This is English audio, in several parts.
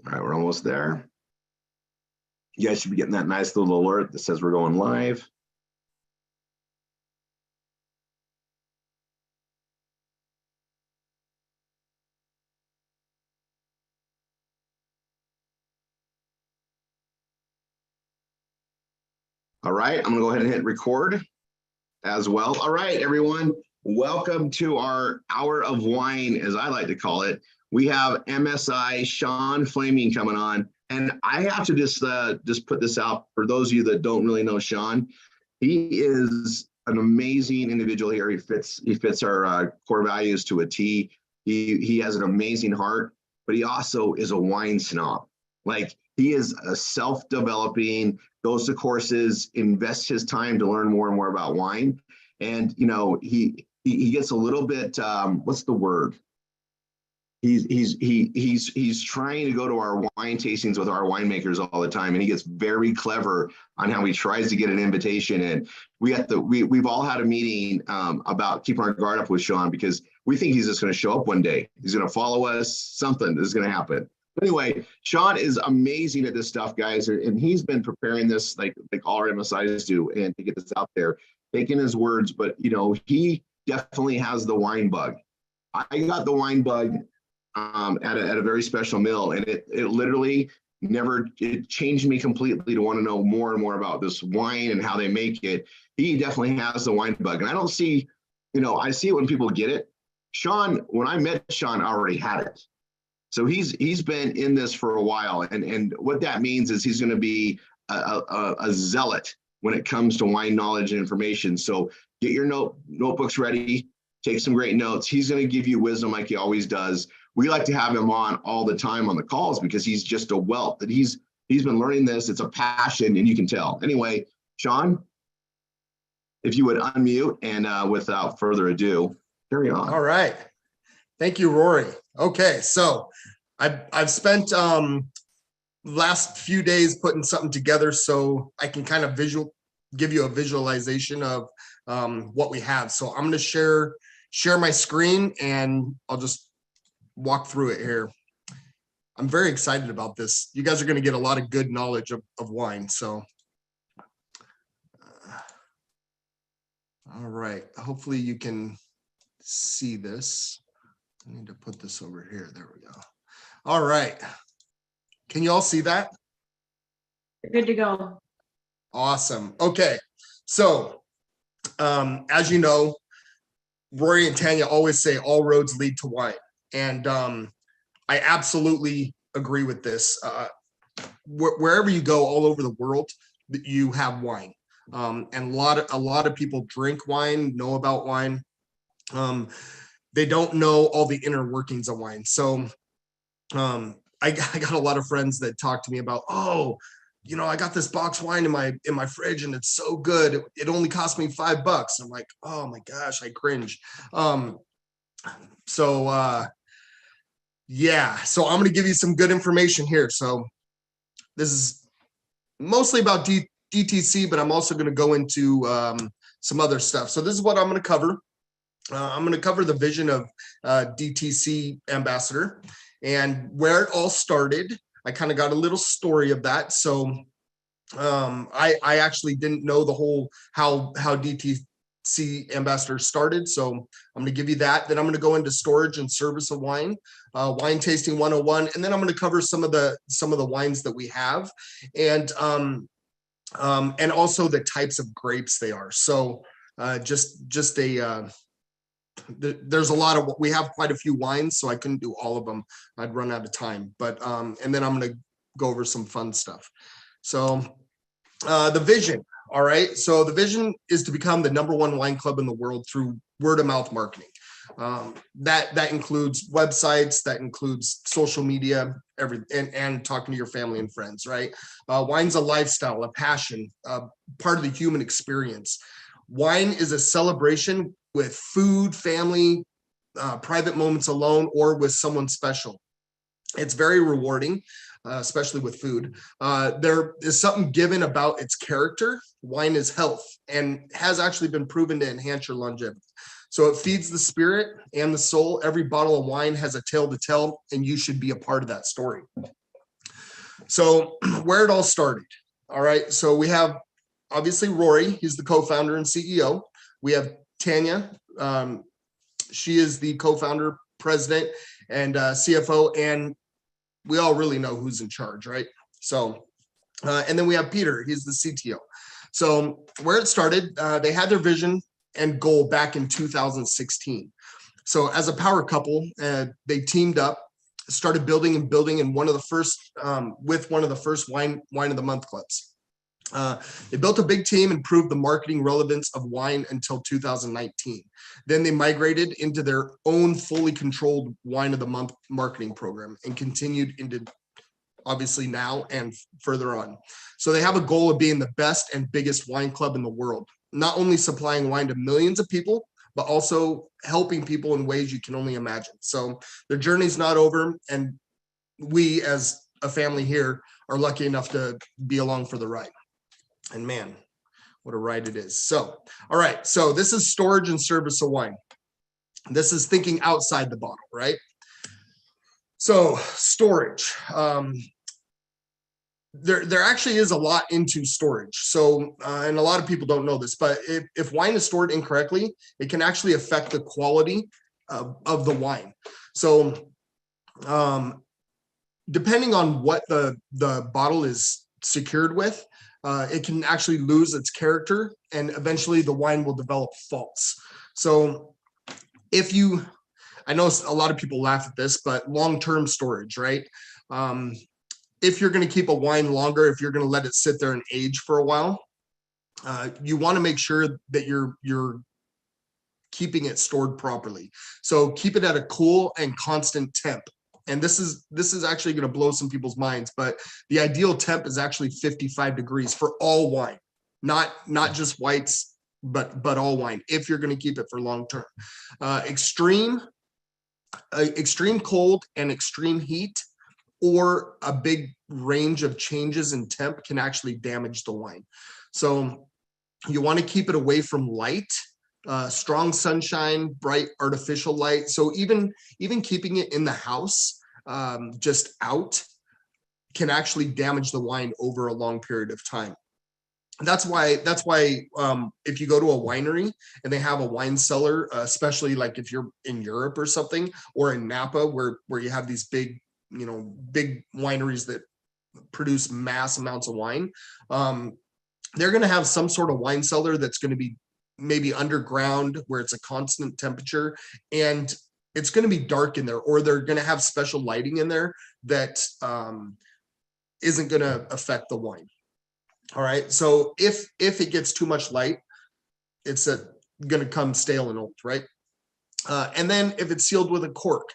All right, we're almost there. You guys should be getting that nice little alert that says we're going live. All right, I'm gonna go ahead and hit record as well. All right, everyone, welcome to our Hour of Wine, as I like to call it. We have MSI Sean Flaming coming on, and I have to just put this out for those of you that don't really know Sean. He is an amazing individual here. He fits our core values to a T. He has an amazing heart, but he also is a wine snob. Like, he is a self-developing, goes to courses, invests his time to learn more and more about wine. And, you know, he gets a little bit, what's the word? He's trying to go to our wine tastings with our winemakers all the time, and he gets very clever on how he tries to get an invitation. And we've all had a meeting about keeping our guard up with Sean, because we think he's just going to show up one day. He's going to follow us. Something is going to happen. But anyway, Sean is amazing at this stuff, guys, and he's been preparing this like all our MSIs do, and to get this out there, taking his words. But you know, he definitely has the wine bug. I got the wine bug at a very special mill, and it literally it changed me completely to want to know more and more about this wine and how they make it. He definitely has the wine bug, and I don't see, you know, I see it when people get it. Sean, when I met Sean, I already had it. So he's been in this for a while, and what that means is he's going to be a zealot when it comes to wine knowledge and information. So get your notebooks ready, take some great notes. He's going to give you wisdom like he always does. We like to have him on all the time on the calls because he's just a wealth. That he's been learning this. It's a passion, and you can tell. Anyway, Sean, if you would unmute, and without further ado, carry on. All right. Thank you, Rory. Okay, so I've spent last few days putting something together so I can kind of give you a visualization of what we have. So I'm going to share my screen, and I'll just walk through it here. I'm very excited about this. You guys are going to get a lot of good knowledge of wine. So, all right. Hopefully you can see this. I need to put this over here. There we go. All right. Can you all see that? Good to go. Awesome. Okay. So, as you know, Rory and Tanya always say all roads lead to wine. And I absolutely agree with this. Wherever you go all over the world, you have wine. And a lot of people drink wine, know about wine. They don't know all the inner workings of wine. So I got a lot of friends that talk to me about, oh, you know, I got this box wine in my fridge and it's so good. It only cost me $5. I'm like, oh my gosh, I cringe. Yeah, so I'm going to give you some good information here. So this is mostly about DTC, but I'm also going to go into some other stuff. So this is what I'm going to cover. I'm going to cover the vision of DTC ambassador and where it all started. I kind of got a little story of that. So I actually didn't know the whole how DTC ambassador started. So I'm going to give you that. Then I'm going to go into storage and service of wine, wine tasting 101, and then I'm going to cover some of the wines that we have, and also the types of grapes they are. So there's a lot of, we have quite a few wines, so I couldn't do all of them. I'd run out of time, but and then I'm going to go over some fun stuff. So the vision. All right. So the vision is to become the #1 wine club in the world through word of mouth marketing. That includes websites, that includes social media, and talking to your family and friends, right? Wine's a lifestyle, a passion, part of the human experience. Wine is a celebration with food, family, private moments alone, or with someone special. It's very rewarding, especially with food. There is something given about its character. Wine is health and has actually been proven to enhance your longevity. So it feeds the spirit and the soul. Every bottle of wine has a tale to tell, and you should be a part of that story. So where it all started. All right. So we have obviously Rory, he's the co-founder and CEO. We have Tanya. She is the co-founder, president, and CFO, and we all really know who's in charge, right? So, and then we have Peter, he's the CTO. So where it started, they had their vision and goal back in 2016. So as a power couple, they teamed up, started building, and one of the first with one of the first wine of the month clubs. They built a big team and proved the marketing relevance of wine until 2019. Then they migrated into their own fully controlled wine of the month marketing program and continued into obviously now and further on. So they have a goal of being the best and biggest wine club in the world, not only supplying wine to millions of people, but also helping people in ways you can only imagine. So their journey's not over, and we as a family here are lucky enough to be along for the ride. And man, what a ride it is. So, all right. So this is storage and service of wine. This is thinking outside the bottle, right? So storage. There actually is a lot into storage. So, and a lot of people don't know this, but if wine is stored incorrectly, it can actually affect the quality of the wine. So, depending on what the bottle is secured with, it can actually lose its character, and eventually the wine will develop faults. So I know a lot of people laugh at this, but long-term storage, right? If you're going to keep a wine longer, if you're going to let it sit there and age for a while, you want to make sure that you're keeping it stored properly. So keep it at a cool and constant temp. And this is actually going to blow some people's minds, but the ideal temp is actually 55 degrees for all wine, not just whites, but all wine, if you're going to keep it for long term. Extreme cold and extreme heat, or a big range of changes in temp, can actually damage the wine. So you want to keep it away from light, strong sunshine, bright artificial light. So even keeping it in the house, just out, can actually damage the wine over a long period of time. That's why if you go to a winery and they have a wine cellar, especially like if you're in Europe or something, or in Napa where you have these big wineries that produce mass amounts of wine, they're going to have some sort of wine cellar that's going to be maybe underground, where it's a constant temperature, and it's going to be dark in there, or they're going to have special lighting in there that isn't going to affect the wine. All right. So if it gets too much light, it's going to come stale and old, right? And then if it's sealed with a cork.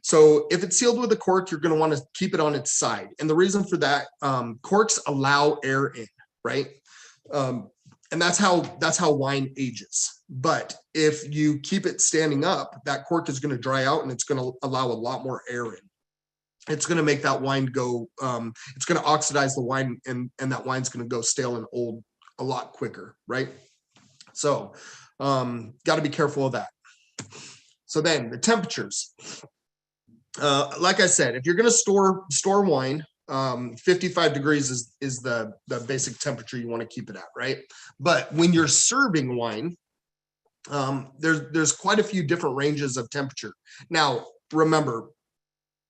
So if it's sealed with a cork, you're going to want to keep it on its side. And the reason for that, corks allow air in, right? And that's how wine ages. But if you keep it standing up, that cork is going to dry out, and it's going to allow a lot more air in. It's going to make that wine go, it's going to oxidize the wine, and that wine's going to go stale and old a lot quicker, right? So got to be careful of that. So then the temperatures. Like I said, if you're going to store wine, 55 degrees is the basic temperature you want to keep it at, right? But when you're serving wine, there's quite a few different ranges of temperature. Now, remember,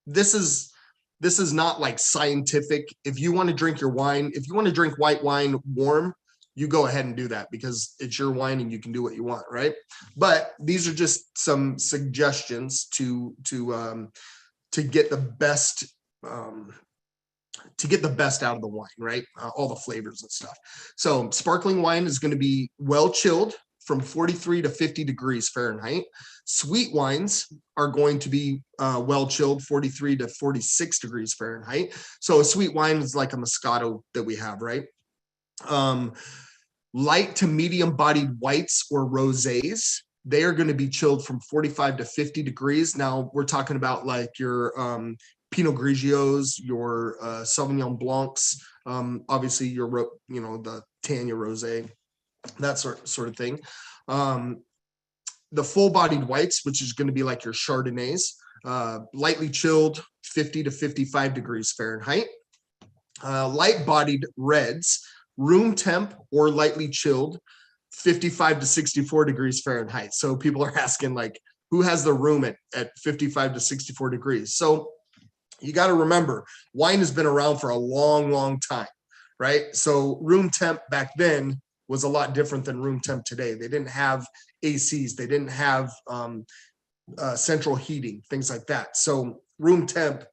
this is not like scientific. If you want to drink your wine, if you want to drink white wine warm, you go ahead and do that, because it's your wine and you can do what you want, right? But these are just some suggestions to get the best out of the wine, right? All the flavors and stuff. So sparkling wine is going to be well chilled from 43 to 50 degrees Fahrenheit. Sweet wines are going to be well chilled, 43 to 46 degrees Fahrenheit. So a sweet wine is like a Moscato that we have, right? Light to medium bodied whites or rosés, they are going to be chilled from 45 to 50 degrees. Now we're talking about like your Pinot Grigios, your Sauvignon Blancs, obviously your the Tanya Rosé, that sort of thing. The full-bodied whites, which is going to be like your Chardonnays, lightly chilled, 50 to 55 degrees Fahrenheit. Light bodied reds, room temp or lightly chilled, 55 to 64 degrees Fahrenheit. So people are asking, like, who has the room at 55 to 64 degrees? So you got to remember, wine has been around for a long, long time, right? So room temp back then was a lot different than room temp today. They didn't have ACs, they didn't have central heating, things like that. So room temp,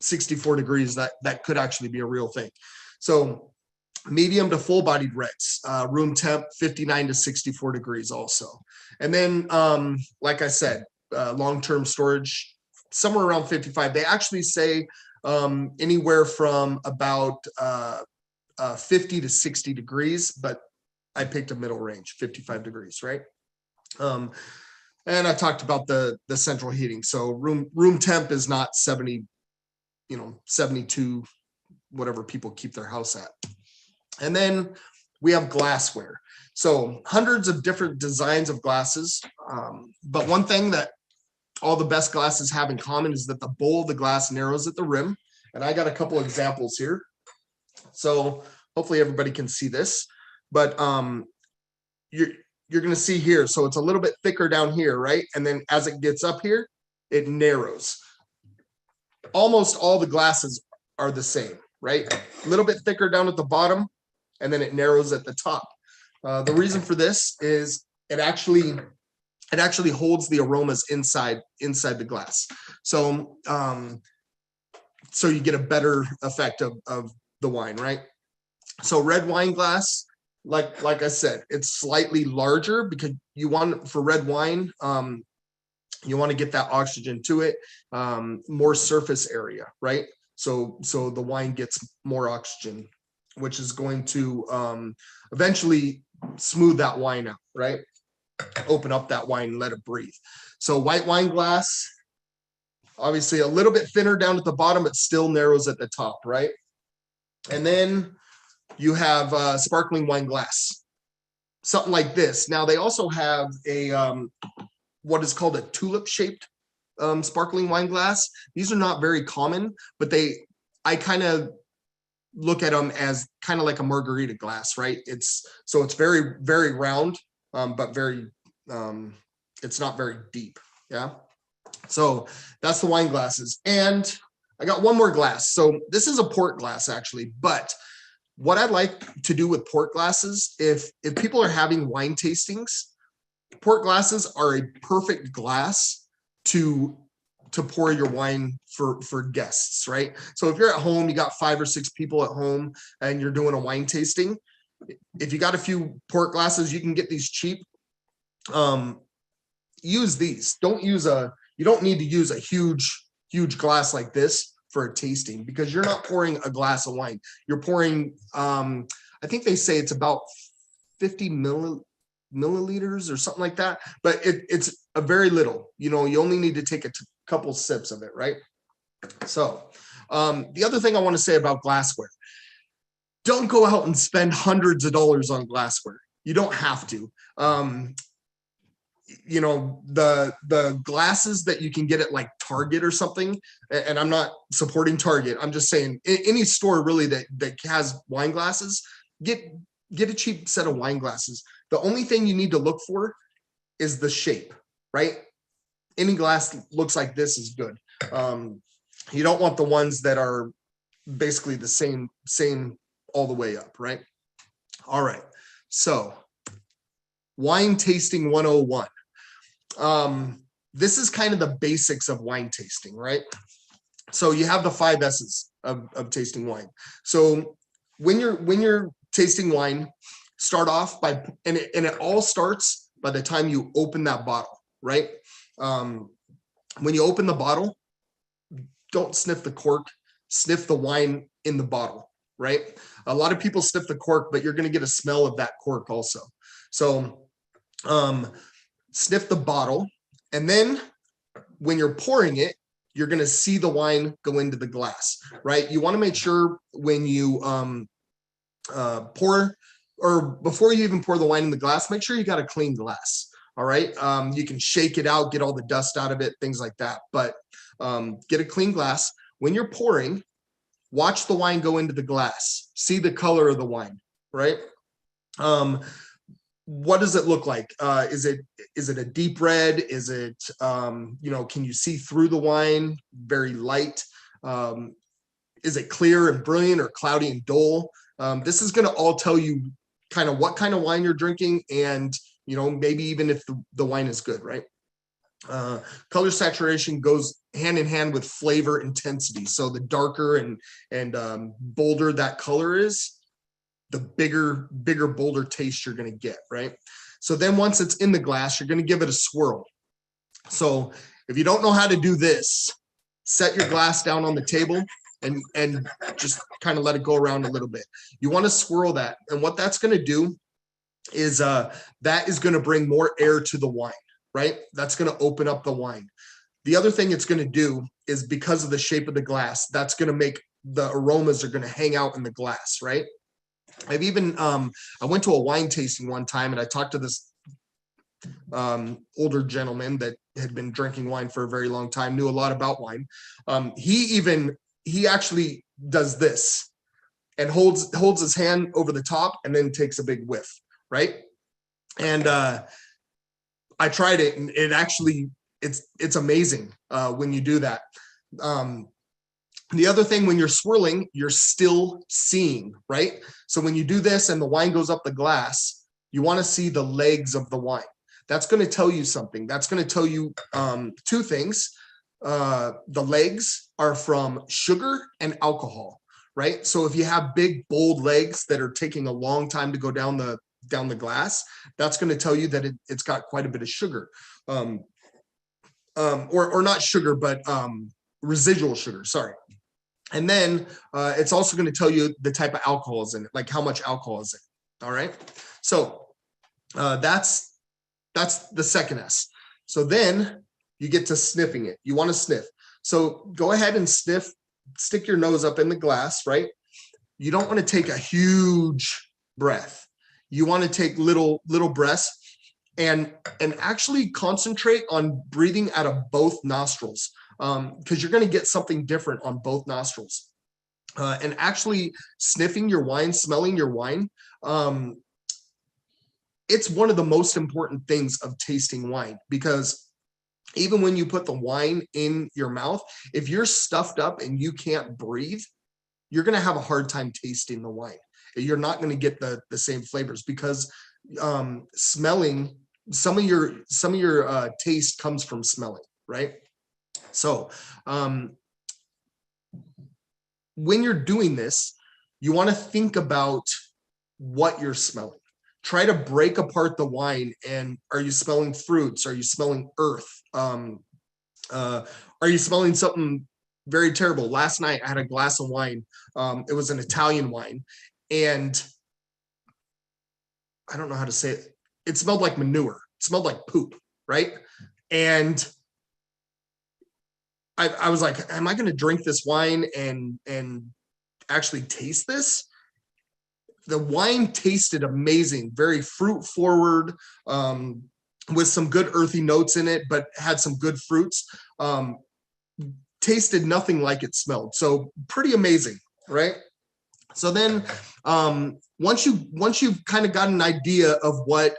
64 degrees, that could actually be a real thing. So medium to full bodied reds, room temp 59 to 64 degrees also. And then, like I said, long-term storage, somewhere around 55. They actually say anywhere from about 50 to 60 degrees, but I picked a middle range, 55 degrees, right? And I talked about the central heating. So room temp is not 70, 72, whatever people keep their house at. And then we have glassware. So hundreds of different designs of glasses. But one thing that all the best glasses have in common is that the bowl of the glass narrows at the rim. And I got a couple examples here. So hopefully everybody can see this. But you're going to see here. So it's a little bit thicker down here, right? And then as it gets up here, it narrows. Almost all the glasses are the same, right? A little bit thicker down at the bottom, and then it narrows at the top. The reason for this is it actually holds the aromas inside the glass. So so you get a better effect of the wine, right? So red wine glass, like I said, it's slightly larger because you want, for red wine, you want to get that oxygen to it, more surface area, right? So the wine gets more oxygen, which is going to eventually smooth that wine out, right? Open up that wine and let it breathe. So white wine glass, obviously a little bit thinner down at the bottom, but still narrows at the top, right? And then you have sparkling wine glass, something like this. Now they also have a what is called a tulip-shaped sparkling wine glass. These are not very common, but I kind of look at them as kind of like a margarita glass, right? It's very, very round, but very, it's not very deep. Yeah. So that's the wine glasses. And I got one more glass. So this is a port glass actually, but what I like to do with port glasses, if people are having wine tastings, port glasses are a perfect glass to pour your wine for guests, right? So if you're at home, you got 5 or 6 people at home and you're doing a wine tasting, if you got a few port glasses, you can get these cheap. Use these. You don't need to use a huge glass like this for a tasting, because you're not pouring a glass of wine. You're pouring, I think they say it's about 50 milliliters or something like that, but it's a very little. You only need to take a couple sips of it, right? So the other thing I want to say about glassware, don't go out and spend hundreds of dollars on glassware. You don't have to. The glasses that you can get at like Target or something, and I'm not supporting Target, I'm just saying any store really that has wine glasses, get a cheap set of wine glasses. The only thing you need to look for is the shape, right? Any glass looks like this is good. You don't want the ones that are basically the same all the way up, right? All right, so wine tasting 101. This is kind of the basics of wine tasting, right? So you have the 5 S's of tasting wine. So when you're tasting wine, start off by, and it all starts by the time you open that bottle, right? When you open the bottle, don't sniff the cork, sniff the wine in the bottle, right? A lot of people sniff the cork, but you're going to get a smell of that cork also. So sniff the bottle, and then when you're pouring it, you're going to see the wine go into the glass, right? You want to make sure when you pour, or before you even pour the wine in the glass, make sure you got a clean glass. All right. You can shake it out, get all the dust out of it, things like that, but get a clean glass. When you're pouring, watch the wine go into the glass, see the color of the wine, right? What does it look like? Is it a deep red? Is it, can you see through the wine? Very light. Is it clear and brilliant or cloudy and dull? This is going to all tell you kind of what kind of wine you're drinking, and maybe even if the wine is good, right? Color saturation goes hand in hand with flavor intensity. So the darker and bolder that color is, the bigger, bolder taste you're going to get, right? So then once it's in the glass, you're going to give it a swirl. So if you don't know how to do this, set your glass down on the table and just kind of let it go around a little bit. You want to swirl that. And what that's going to do is that is going to bring more air to the wine, right? That's going to open up the wine. The other thing it's going to do is, because of the shape of the glass, that's going to make the aromas are going to hang out in the glass, right? I've even, I went to a wine tasting one time, and I talked to this older gentleman that had been drinking wine for a very long time, knew a lot about wine. He actually does this and holds his hand over the top and then takes a big whiff, right? And I tried it, and it actually, it's amazing when you do that. The other thing, when you're swirling, you're still seeing, right? So when you do this and the wine goes up the glass, you want to see the legs of the wine. That's going to tell you something. That's going to tell you two things. The legs are from sugar and alcohol, right? So if you have big, bold legs that are taking a long time to go down the glass, that's going to tell you that it's got quite a bit of sugar, or not sugar, but residual sugar. Sorry. And then it's also going to tell you the type of alcohol is in it, like how much alcohol is in it. All right. So that's the second S. So then you get to sniffing it. You want to sniff. So go ahead and sniff, stick your nose up in the glass, right? You don't want to take a huge breath. You want to take little breaths and actually concentrate on breathing out of both nostrils, because you're going to get something different on both nostrils. And actually sniffing your wine, smelling your wine, it's one of the most important things of tasting wine, because even when you put the wine in your mouth, if you're stuffed up and you can't breathe, you're going to have a hard time tasting the wine. You're not going to get the same flavors, because smelling, some of your taste comes from smelling, right? So when you're doing this, you want to think about what you're smelling. Try to break apart the wine. And are you smelling fruits? Are you smelling earth? Are you smelling something very terrible? Last night I had a glass of wine. It was an Italian wine, and I don't know how to say it. It smelled like manure. It smelled like poop, right? And I was like, am I going to drink this wine and actually taste this? The wine tasted amazing, very fruit forward, with some good earthy notes in it, but had some good fruits. Tasted nothing like it smelled. So pretty amazing, right? So then once you've kind of got an idea of what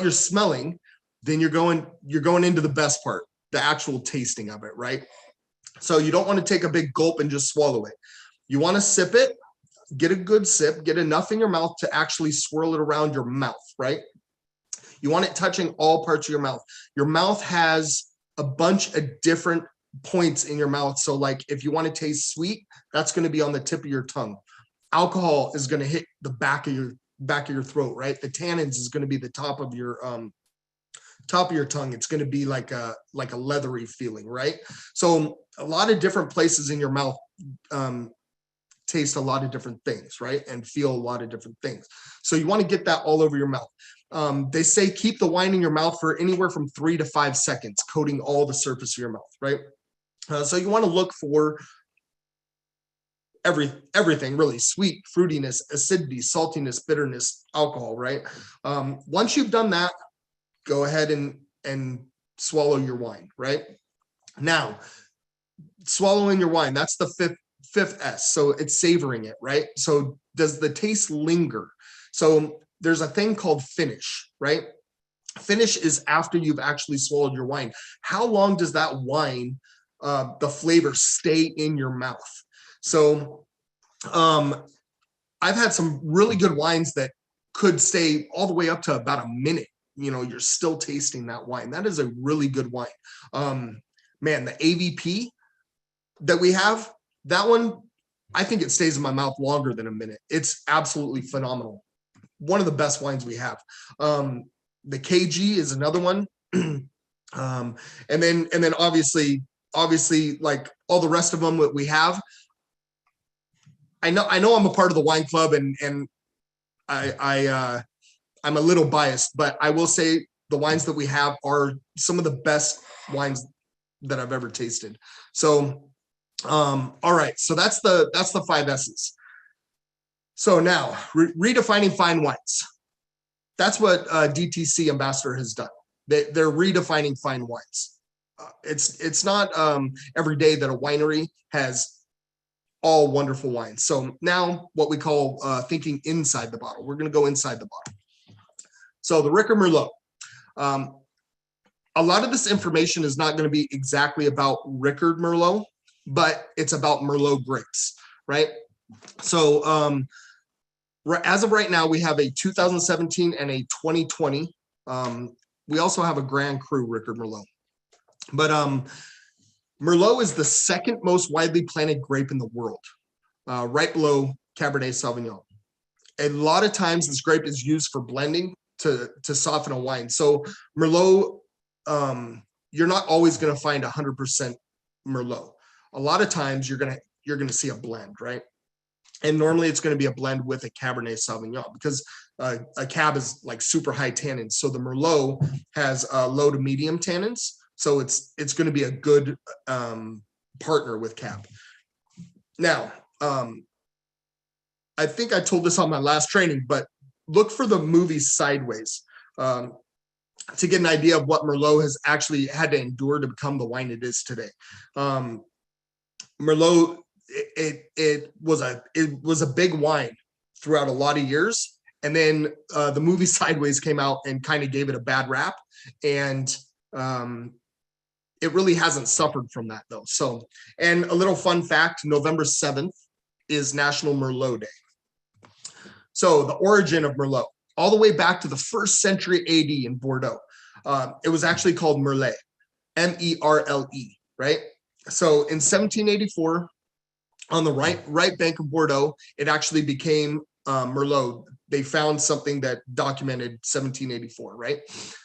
you're smelling, then you're going into the best part, the actual tasting of it, right? So you don't want to take a big gulp and just swallow it. You want to sip it, get a good sip, get enough in your mouth to actually swirl it around your mouth, right? You want it touching all parts of your mouth. Your mouth has a bunch of different points in your mouth. So like if you want to taste sweet, that's going to be on the tip of your tongue. Alcohol is going to hit the back of your throat, right? The tannins is going to be the top of your tongue. It's going to be like a leathery feeling, right? So a lot of different places in your mouth taste a lot of different things, right? And feel a lot of different things. So you want to get that all over your mouth. They say keep the wine in your mouth for anywhere from 3 to 5 seconds, coating all the surface of your mouth, right? So you want to look for everything really: sweet, fruitiness, acidity, saltiness, bitterness, alcohol, right? Once you've done that, go ahead and swallow your wine, right? Now, swallowing your wine, that's the fifth S. So it's savoring it, right? So does the taste linger? So there's a thing called finish, right? Finish is after you've actually swallowed your wine. How long does that wine, the flavor stay in your mouth? So I've had some really good wines that could stay all the way up to about a minute. You're still tasting that wine. That is a really good wine. Man, the AVP that we have, that one, I think it stays in my mouth longer than a minute. It's absolutely phenomenal. One of the best wines we have. The KG is another one. And then obviously, like all the rest of them that we have, I know I'm a part of the wine club, and I'm a little biased, but I will say the wines that we have are some of the best wines that I've ever tasted. So, all right. So that's the 5 S's. So now redefining fine wines. That's what DTC Ambassador has done. They're redefining fine wines. It's not every day that a winery has all wonderful wines. So now what we call thinking inside the bottle. We're going to go inside the bottle. So the Ricker Merlot. A lot of this information is not going to be exactly about Ricker Merlot, but it's about Merlot grapes, right? So as of right now, we have a 2017 and a 2020. We also have a Grand Cru Ricker Merlot. But Merlot is the second most widely planted grape in the world, right below Cabernet Sauvignon. A lot of times this grape is used for blending to soften a wine. So Merlot, you're not always going to find 100% Merlot. A lot of times you're going to see a blend, right? And normally it's going to be a blend with a Cabernet Sauvignon, because a Cab is like super high tannins. So the Merlot has low to medium tannins. So it's going to be a good partner with Cab. Now, I think I told this on my last training, but look for the movie Sideways to get an idea of what Merlot has actually had to endure to become the wine it is today. Merlot, it was a big wine throughout a lot of years, and then the movie Sideways came out and kind of gave it a bad rap, and it really hasn't suffered from that though. So, and a little fun fact: November 7th is National Merlot Day. So the origin of Merlot, all the way back to the 1st century AD in Bordeaux, it was actually called Merlet, M-E-R-L-E, right? So in 1784, on the right bank of Bordeaux, it actually became Merlot. They found something that documented 1784, right?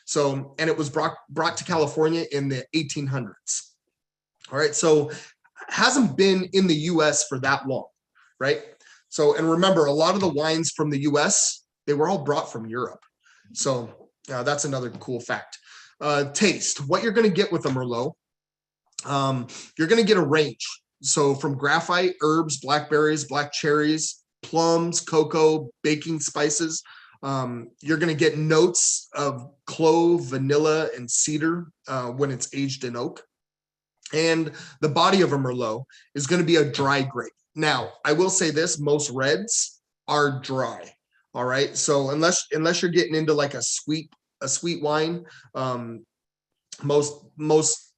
So, and it was brought to California in the 1800s. All right, so hasn't been in the US for that long, right? So, and remember, a lot of the wines from the US, they were all brought from Europe. So that's another cool fact. Taste, what you're going to get with a Merlot, you're going to get a range. So from graphite, herbs, blackberries, black cherries, plums, cocoa, baking spices. You're going to get notes of clove, vanilla, and cedar when it's aged in oak. And the body of a Merlot is going to be a dry grape. Now, I will say this, most reds are dry. All right. So unless you're getting into like a sweet wine, most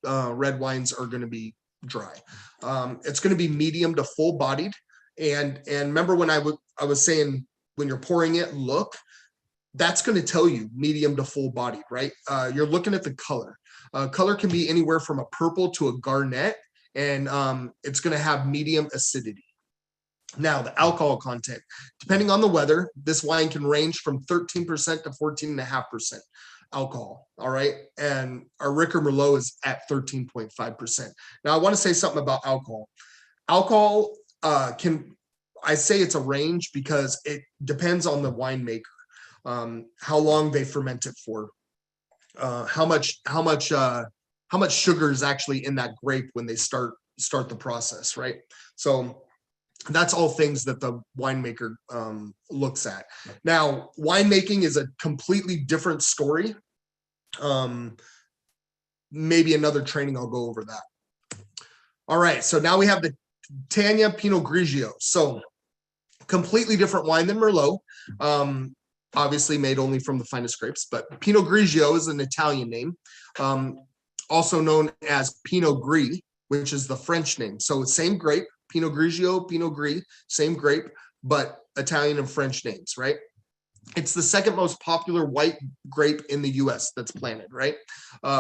red wines are going to be dry. It's going to be medium to full bodied. And remember when I was saying, when you're pouring it, look, that's going to tell you medium to full bodied, right? You're looking at the color. Color can be anywhere from a purple to a garnet, and it's going to have medium acidity. Now, the alcohol content, depending on the weather, this wine can range from 13% to 14.5% alcohol. All right. And our Ricker Merlot is at 13.5%. Now, I want to say something about alcohol. Alcohol I say it's a range because it depends on the winemaker, how long they ferment it for, how much sugar is actually in that grape when they start the process, right? So that's all things that the winemaker looks at. Now, winemaking is a completely different story. Maybe another training, I'll go over that. All right, so now we have the Tanya Pinot Grigio. So completely different wine than Merlot. Obviously made only from the finest grapes, but Pinot Grigio is an Italian name, also known as Pinot Gris, which is the French name. So same grape, Pinot Grigio, Pinot Gris, same grape, but Italian and French names, right? It's the second most popular white grape in the US that's planted, right?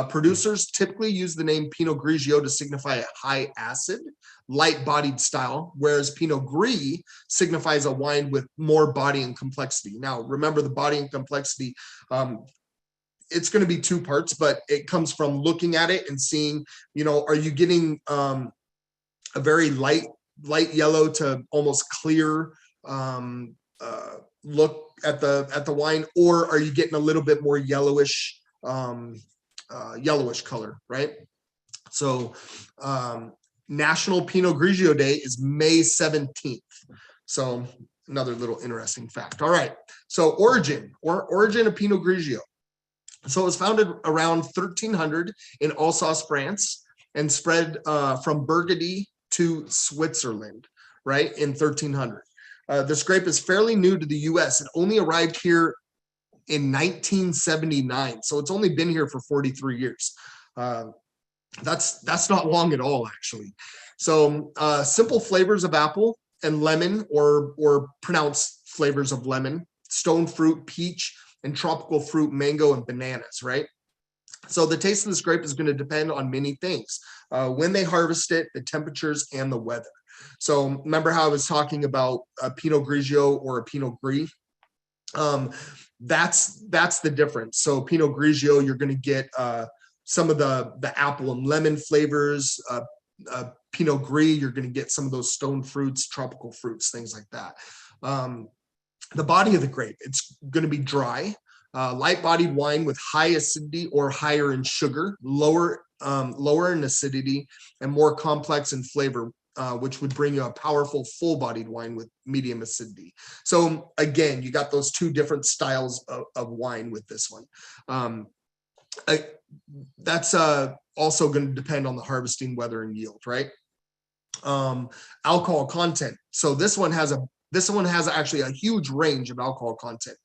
Producers typically use the name Pinot Grigio to signify a high acid, light bodied style, whereas Pinot Gris signifies a wine with more body and complexity. Now, remember the body and complexity, it's going to be two parts, but it comes from looking at it and seeing, are you getting a very light yellow to almost clear look at the wine, or are you getting a little bit more yellowish color, right? So National Pinot Grigio Day is May 17th. So another little interesting fact. All right. So origin of Pinot Grigio. So it was founded around 1300 in Alsace, France, and spread from Burgundy to Switzerland, right, in 1300. This grape is fairly new to the U.S. It only arrived here in 1979, so it's only been here for 43 years. That's not long at all, actually. So simple flavors of apple and lemon, or pronounced flavors of lemon, stone fruit, peach, and tropical fruit, mango, and bananas, right? So the taste of this grape is going to depend on many things. When they harvest it, the temperatures, and the weather. So remember how I was talking about a Pinot Grigio or a Pinot Gris? That's the difference. So Pinot Grigio, you're going to get some of the apple and lemon flavors. Pinot Gris, you're going to get some of those stone fruits, tropical fruits, things like that. The body of the grape, it's going to be dry, light-bodied wine with high acidity or higher in sugar, lower in acidity, and more complex in flavor, which would bring you a powerful, full-bodied wine with medium acidity. So again, you got those two different styles of wine with this one. That's also going to depend on the harvesting, weather, and yield, right? Alcohol content. So this one has actually a huge range of alcohol content.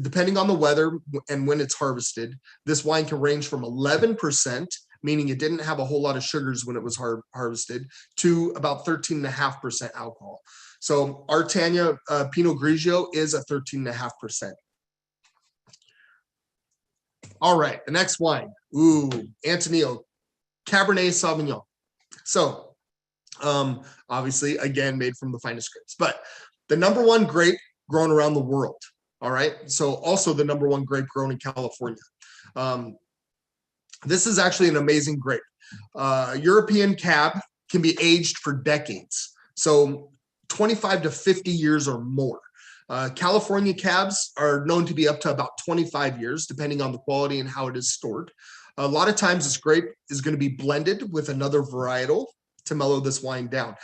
Depending on the weather and when it's harvested, this wine can range from 11%, meaning it didn't have a whole lot of sugars when it was harvested, to about 13.5% alcohol. So our Tanya Pinot Grigio is a 13.5%. All right, the next wine. Ooh, Antonio, Cabernet Sauvignon. So obviously, again, made from the finest grapes, but the number one grape grown around the world. All right. So also the number one grape grown in California. This is actually an amazing grape. European Cab can be aged for decades. So 25 to 50 years or more. California Cabs are known to be up to about 25 years, depending on the quality and how it is stored. A lot of times this grape is going to be blended with another varietal to mellow this wine down.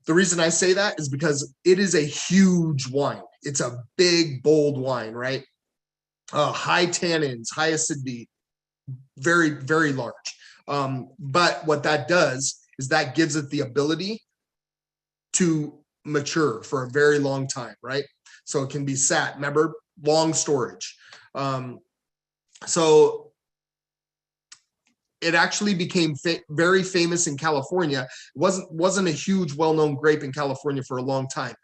The reason I say that is because it is a huge wine. It's a big, bold wine, right? High tannins, high acidity, very, very large. But what that does is that gives it the ability to mature for a very long time, right? So it can be sat, remember, long storage. So it actually became very famous in California. It wasn't a huge, well-known grape in California for a long time.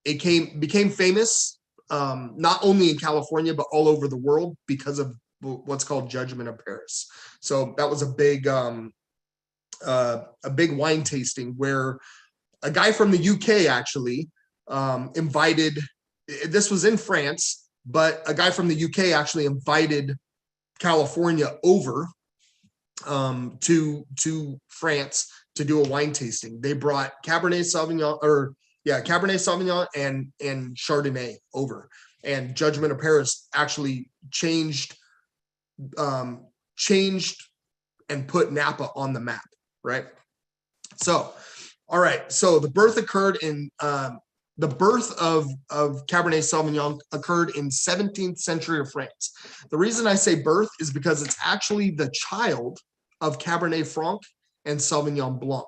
It became famous not only in California but all over the world because of what's called Judgment of Paris. So that was a big wine tasting where a guy from the UK actually invited. This was in France, but a guy from the UK actually invited California over to France to do a wine tasting. They brought Cabernet Sauvignon and Chardonnay over, and Judgment of Paris actually changed and put Napa on the map, right? So, all right. So the birth of Cabernet Sauvignon occurred in 17th century of France. The reason I say birth is because it's actually the child of Cabernet Franc and Sauvignon Blanc.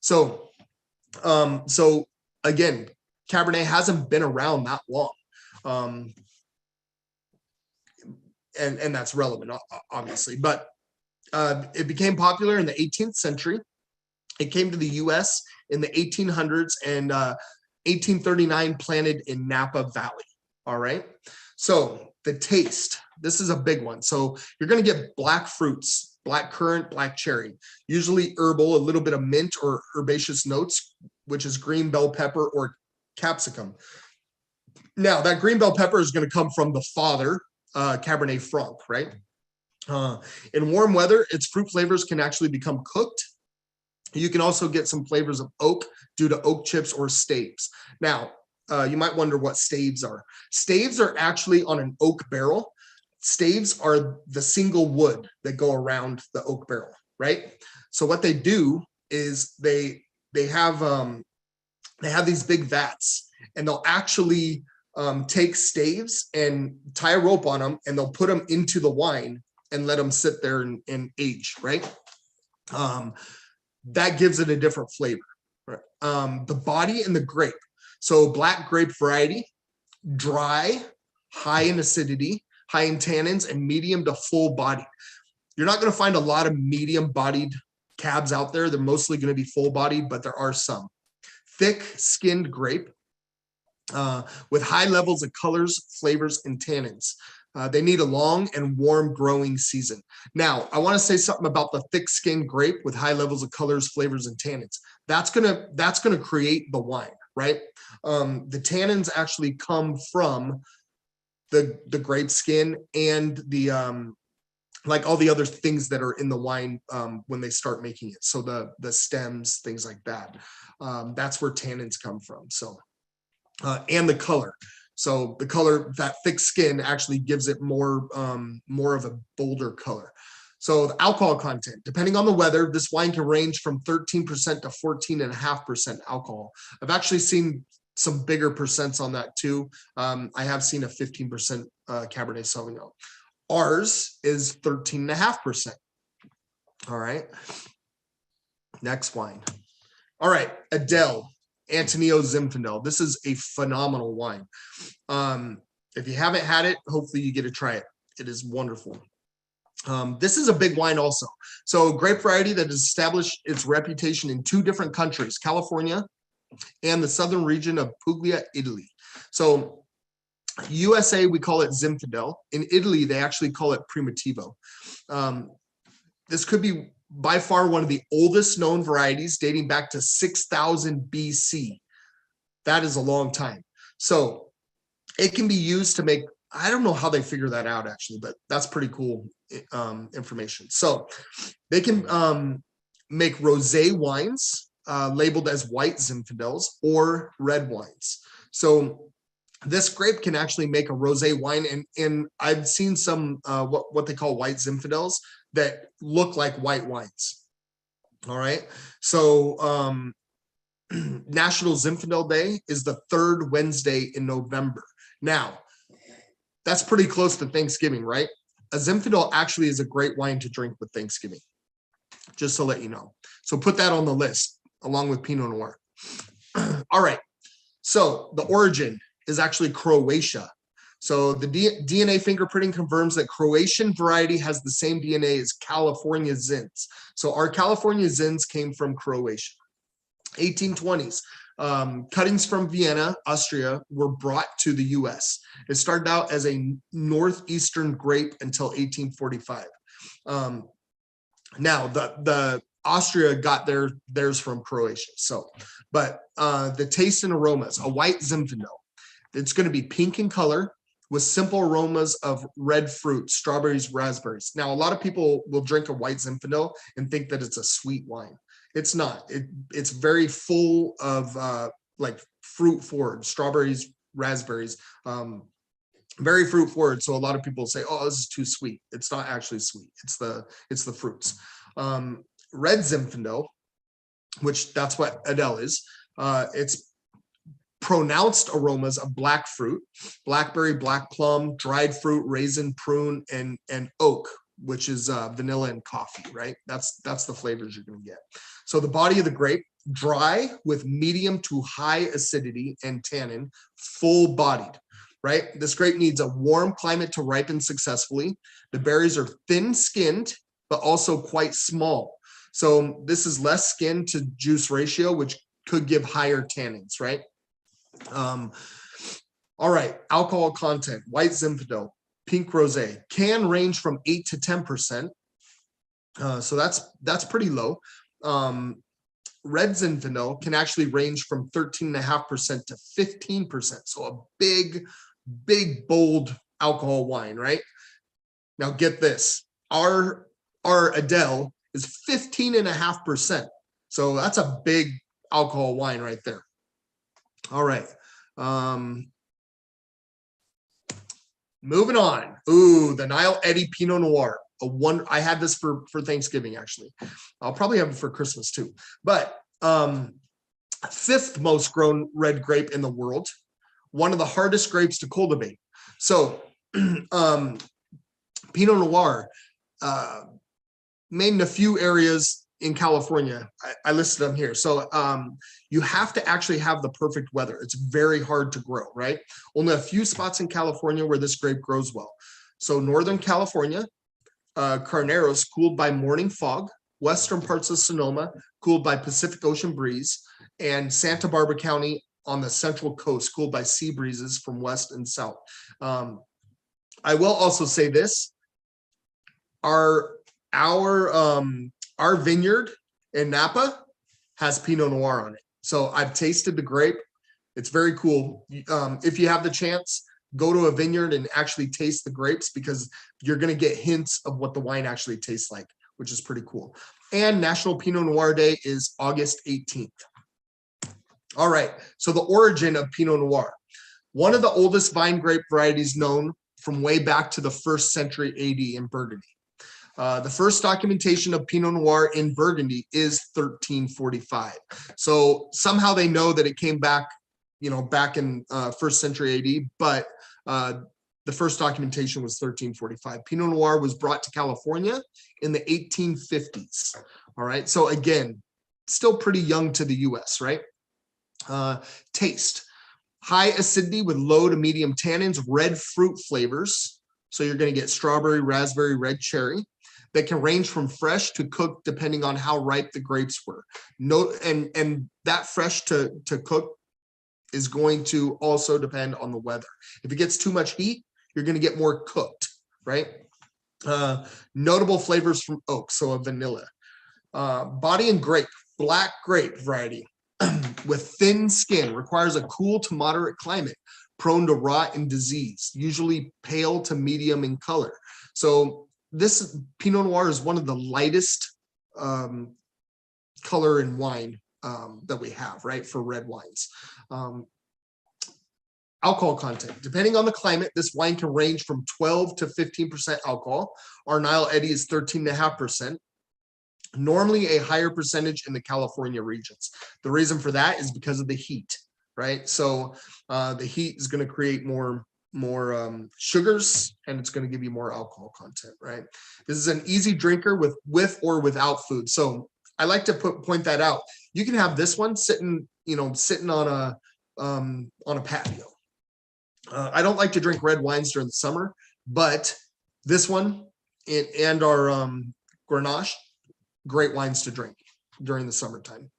So, again, Cabernet hasn't been around that long. And that's relevant, obviously, but it became popular in the 18th century. It came to the US in the 1800s and 1839 planted in Napa Valley. All right. So the taste, this is a big one. So you're going to get black fruits, black currant, black cherry, usually herbal, a little bit of mint or herbaceous notes, which is green bell pepper or capsicum. Now that green bell pepper is going to come from the father, Cabernet Franc, right? In warm weather, its fruit flavors can actually become cooked. You can also get some flavors of oak due to oak chips or staves. Now, you might wonder what staves are. Staves are actually on an oak barrel. Staves are the single wood that go around the oak barrel, right? So what they do is they have these big vats, and they'll actually take staves and tie a rope on them, and they'll put them into the wine and let them sit there and age, right? That gives it a different flavor. The body and the grape. So black grape variety, dry, high in acidity, high in tannins, and medium to full bodied. You're not going to find a lot of medium bodied cabs out there. They're mostly going to be full bodied, but there are some. Thick skinned grape with high levels of colors, flavors, and tannins. They need a long and warm growing season. Now, I want to say something about the thick-skinned grape with high levels of colors, flavors, and tannins. That's gonna create the wine, right? The tannins actually come from the grape skin and the like all the other things that are in the wine when they start making it. So the stems, things like that. That's where tannins come from. So and the color. So the color, that thick skin actually gives it more of a bolder color. So the alcohol content, depending on the weather, this wine can range from 13% to 14.5% alcohol. I've actually seen some bigger percents on that too. I have seen a 15% Cabernet Sauvignon. Ours is 13.5%. All right. Next wine. All right, Adele. Antonio Zinfandel. This is a phenomenal wine. If you haven't had it, hopefully you get to try it. It is wonderful. This is a big wine also. So grape variety that has established its reputation in 2 different countries, California and the southern region of Puglia, Italy. So USA, we call it Zinfandel. In Italy, they actually call it Primitivo. This could be by far one of the oldest known varieties, dating back to 6000 BC. That is a long time. So it can be used to make, I don't know how they figure that out actually, but that's pretty cool information. So they can make rosé wines labeled as white Zinfandels or red wines. So this grape can actually make a rosé wine, and I've seen some what they call white Zinfandels that look like white wines. All right. So National Zinfandel Day is the 3rd Wednesday in November. Now, that's pretty close to Thanksgiving, right? A Zinfandel actually is a great wine to drink with Thanksgiving, just to let you know. So put that on the list along with Pinot Noir. All right. So the origin is actually Croatia. So the DNA fingerprinting confirms that Croatian variety has the same DNA as California Zins. So our California Zins came from Croatia. 1820s, cuttings from Vienna, Austria, were brought to the U.S. It started out as a northeastern grape until 1845. Now the Austria got theirs from Croatia. So, but the taste and aromas, a white Zinfandel. It's going to be pink in color with simple aromas of red fruit, strawberries, raspberries. Now, a lot of people will drink a white Zinfandel and think that it's a sweet wine. It's not. It's very full of like fruit forward, strawberries, raspberries, very fruit forward. So a lot of people say, "Oh, this is too sweet." It's not actually sweet. It's the fruits. Red Zinfandel, which that's what Adele is. It's pronounced aromas of black fruit, blackberry, black plum, dried fruit, raisin, prune, and oak, which is vanilla and coffee, right? That's the flavors you're going to get. So the body of the grape, dry with medium to high acidity and tannin, full bodied, right? This grape needs a warm climate to ripen successfully. The berries are thin skinned, but also quite small. So this is less skin to juice ratio, which could give higher tannins, right? All right, alcohol content, white Zinfandel, pink rosé can range from 8 to 10%. So that's pretty low. Red Zinfandel can actually range from 13.5% to 15%. So a big, bold alcohol wine, right? Now get this, our Adele is 15.5%. So that's a big alcohol wine right there. All right. Moving on. Ooh, the Nile Eddy Pinot Noir. I had this for Thanksgiving, actually. I'll probably have it for Christmas too. But 5th most grown red grape in the world. One of the hardest grapes to cultivate. So Pinot Noir, made in a few areas in California. I listed them here. So you have to actually have the perfect weather. It's very hard to grow, right? Only a few spots in California where this grape grows well. So Northern California, Carneros, cooled by morning fog, western parts of Sonoma, cooled by Pacific Ocean breeze, and Santa Barbara County on the central coast, cooled by sea breezes from west and south. I will also say this, our vineyard in Napa has Pinot Noir on it. So I've tasted the grape. It's very cool. If you have the chance, go to a vineyard and actually taste the grapes, because you're going to get hints of what the wine actually tastes like, which is pretty cool. And National Pinot Noir Day is August 18th. All right, so the origin of Pinot Noir. One of the oldest vine grape varieties known from way back to the 1st century AD in Burgundy. The first documentation of Pinot Noir in Burgundy is 1345. So somehow they know that it came back, back in 1st century AD, but the first documentation was 1345. Pinot Noir was brought to California in the 1850s. All right, so again, still pretty young to the US, right? Taste. High acidity with low to medium tannins, red fruit flavors. So you're going to get strawberry, raspberry, red cherry. That can range from fresh to cooked depending on how ripe the grapes were. And that fresh to cook is going to also depend on the weather. If it gets too much heat, you're going to get more cooked, right? Notable flavors from oak, so a vanilla. Body and grape, black grape variety with thin skin, requires a cool to moderate climate, prone to rot and disease, usually pale to medium in color. So this Pinot Noir is one of the lightest color in wine that we have, right, for red wines. Alcohol content. Depending on the climate, this wine can range from 12 to 15% alcohol. Our Nile Eddy is 13.5%. Normally a higher percentage in the California regions. The reason for that is because of the heat, right? So the heat is going to create more sugars, and it's going to give you more alcohol content, right? This is an easy drinker with or without food. So I like to point that out. You can have this one sitting on a patio. I don't like to drink red wines during the summer, but this one and our Grenache, great wines to drink during the summertime.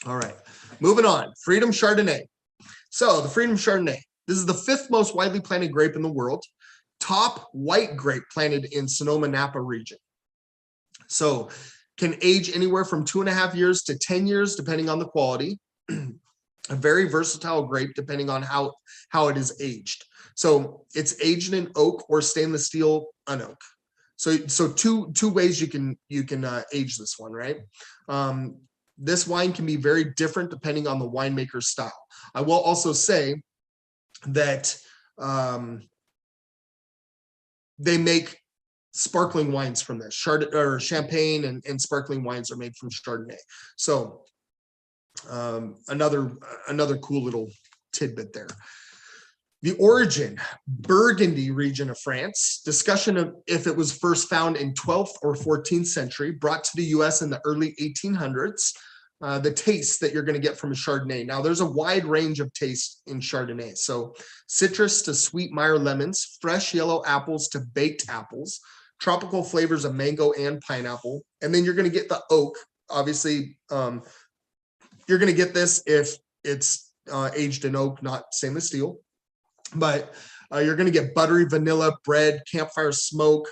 All right, moving on. Freedom Chardonnay. So the Freedom Chardonnay, this is the 5th most widely planted grape in the world. Top white grape planted in Sonoma Napa region. So can age anywhere from 2.5 years to 10 years, depending on the quality. A very versatile grape, depending on how it is aged. So it's aged in oak or stainless steel unoak. So two ways you can age this one, right? This wine can be very different depending on the winemaker's style. I will also say that they make sparkling wines from this. Champagne and sparkling wines are made from Chardonnay. So another cool little tidbit there. The origin, Burgundy region of France. Discussion of if it was first found in 12th or 14th century, brought to the US in the early 1800s. The taste that you're going to get from a Chardonnay. Now, there's a wide range of taste in Chardonnay. So citrus to sweet Meyer lemons, fresh yellow apples to baked apples, tropical flavors of mango and pineapple. And then you're going to get the oak. Obviously, you're going to get this if it's aged in oak, not stainless steel. But you're going to get buttery vanilla bread, campfire smoke,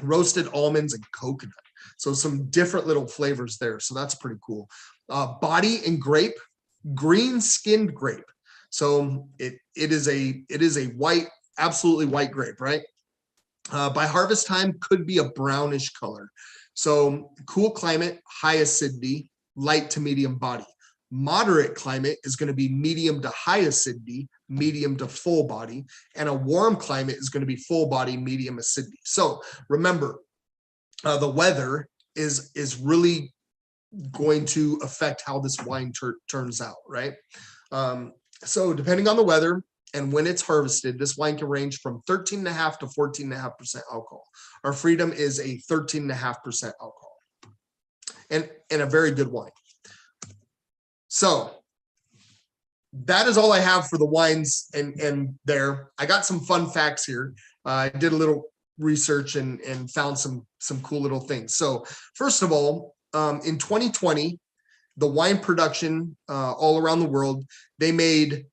roasted almonds, and coconut. So some different little flavors there. So that's pretty cool. Body and grape, green skinned grape. So it is a white, absolutely white grape, right? By harvest time could be a brownish color. So cool climate, high acidity, light to medium body. Moderate climate is going to be medium to high acidity, medium to full body, and a warm climate is going to be full body, medium acidity. So remember, the weather is really going to affect how this wine turns out, right? So depending on the weather and when it's harvested, this wine can range from 13.5 to 14.5% alcohol. Our Freedom is a 13.5% alcohol, and a very good wine. So that is all I have for the wines and there. I got some fun facts here. I did a little research and found some cool little things. So first of all, in 2020, the wine production all around the world, they made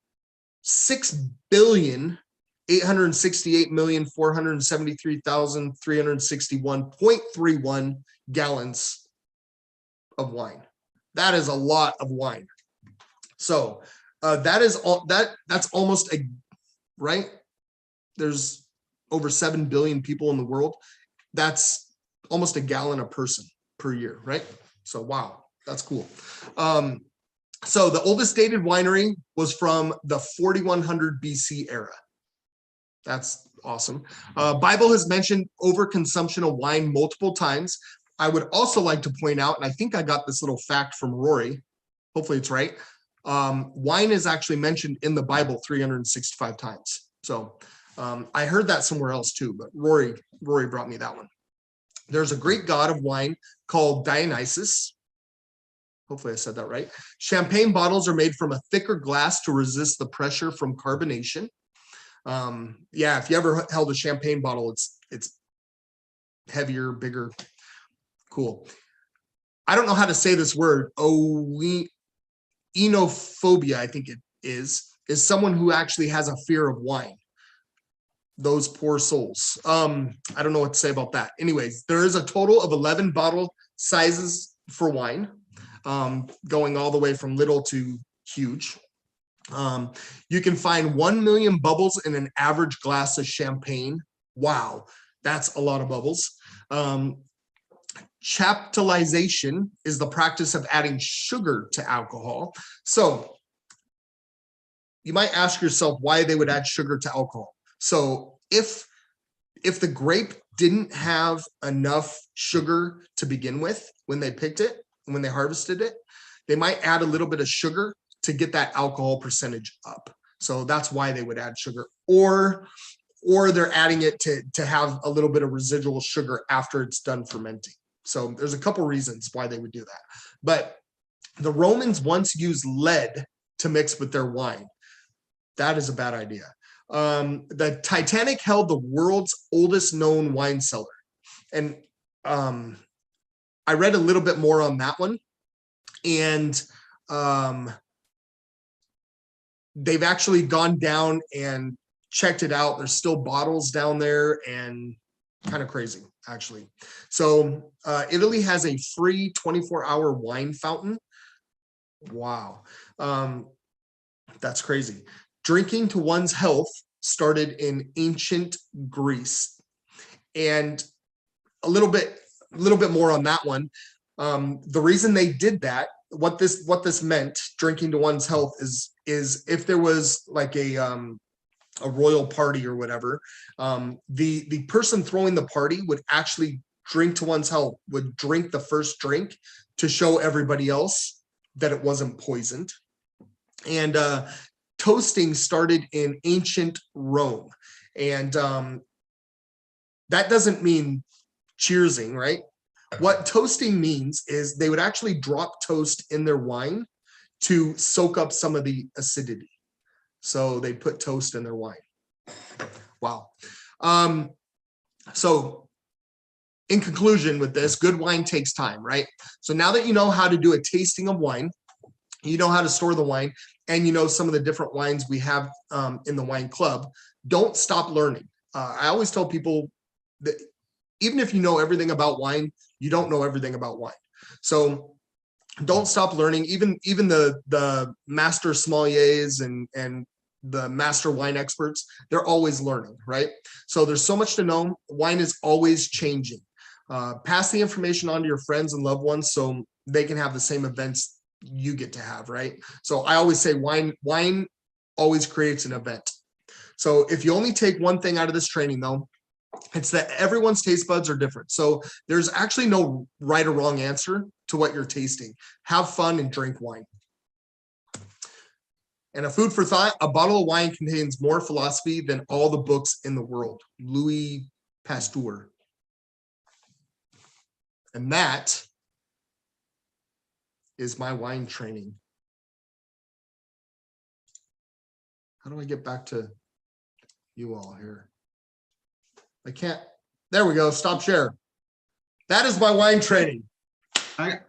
6,868,473,361.31 gallons of wine. That is a lot of wine. So that is all that's almost right. There's over 7 billion people in the world. That's almost a gallon a person per year, right? So wow, that's cool. So the oldest dated winery was from the 4100 BC era. That's awesome. Bible has mentioned overconsumption of wine multiple times. I would also like to point out, and I think I got this little fact from Rory, hopefully it's right. Wine is actually mentioned in the Bible 365 times. So I heard that somewhere else too, but Rory brought me that one. There's a Greek god of wine called Dionysus. Hopefully I said that right. Champagne bottles are made from a thicker glass to resist the pressure from carbonation. Yeah, if you ever held a champagne bottle, it's heavier, bigger. Cool. I don't know how to say this word. Enophobia, I think it is someone who actually has a fear of wine. Those poor souls. I don't know what to say about that. Anyways, there is a total of 11 bottle sizes for wine, going all the way from little to huge. You can find 1 million bubbles in an average glass of champagne. Wow, that's a lot of bubbles. Chaptalization is the practice of adding sugar to alcohol. So you might ask yourself why they would add sugar to alcohol. So if the grape didn't have enough sugar to begin with when they picked it, when they harvested it, they might add a little bit of sugar to get that alcohol percentage up. So that's why they would add sugar, or they're adding it to have a little bit of residual sugar after it's done fermenting. So there's a couple reasons why they would do that. But the Romans once used lead to mix with their wine. That is a bad idea. The Titanic held the world's oldest known wine cellar. And I read a little bit more on that one. And they've actually gone down and checked it out. There's still bottles down there, and kind of crazy, actually. So Italy has a free 24-hour wine fountain. Wow. That's crazy. Drinking to one's health started in ancient Greece. And a little bit more on that one. The reason they did that, what this meant, drinking to one's health, is if there was like a royal party or whatever, the person throwing the party would actually drink to one's health, would drink the first drink to show everybody else that it wasn't poisoned. And toasting started in ancient Rome. And that doesn't mean cheersing, right? What toasting means is they would actually drop toast in their wine to soak up some of the acidity. So they put toast in their wine. Wow. So in conclusion with this, good wine takes time, right? So now that you know how to do a tasting of wine, you know how to store the wine, and you know some of the different wines we have in the wine club, don't stop learning. I always tell people that even if you know everything about wine, you don't know everything about wine. So don't stop learning. Even the master sommeliers and the master wine experts, they're always learning, right? So there's so much to know. Wine is always changing. Pass the information on to your friends and loved ones so they can have the same events you get to have, right? So I always say wine always creates an event. So if you only take one thing out of this training though, it's that everyone's taste buds are different. So there's actually no right or wrong answer to what you're tasting. Have fun and drink wine. And a food for thought, a bottle of wine contains more philosophy than all the books in the world. Louis Pasteur. And that is my wine training. How do I get back to you all here? I can't. There we go. Stop share. That is my wine training.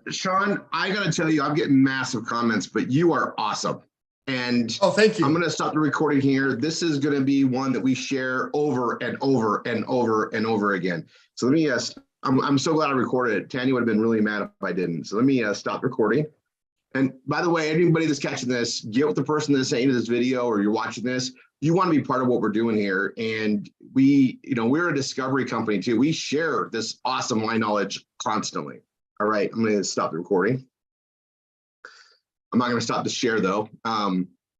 Sean, I got to tell you, I'm getting massive comments, but you are awesome. And oh, thank you. I'm going to stop the recording here. This is going to be one that we share over and over and over and over again. So let me, I'm so glad I recorded it. Tanya would have been really mad if I didn't. So let me stop recording. And by the way, anybody that's catching this, get with the person that's saying this video or you're watching this, you want to be part of what we're doing here. And we, we're a discovery company too. We share this awesome wine knowledge constantly. All right, I'm going to stop the recording. I'm not going to stop the share though.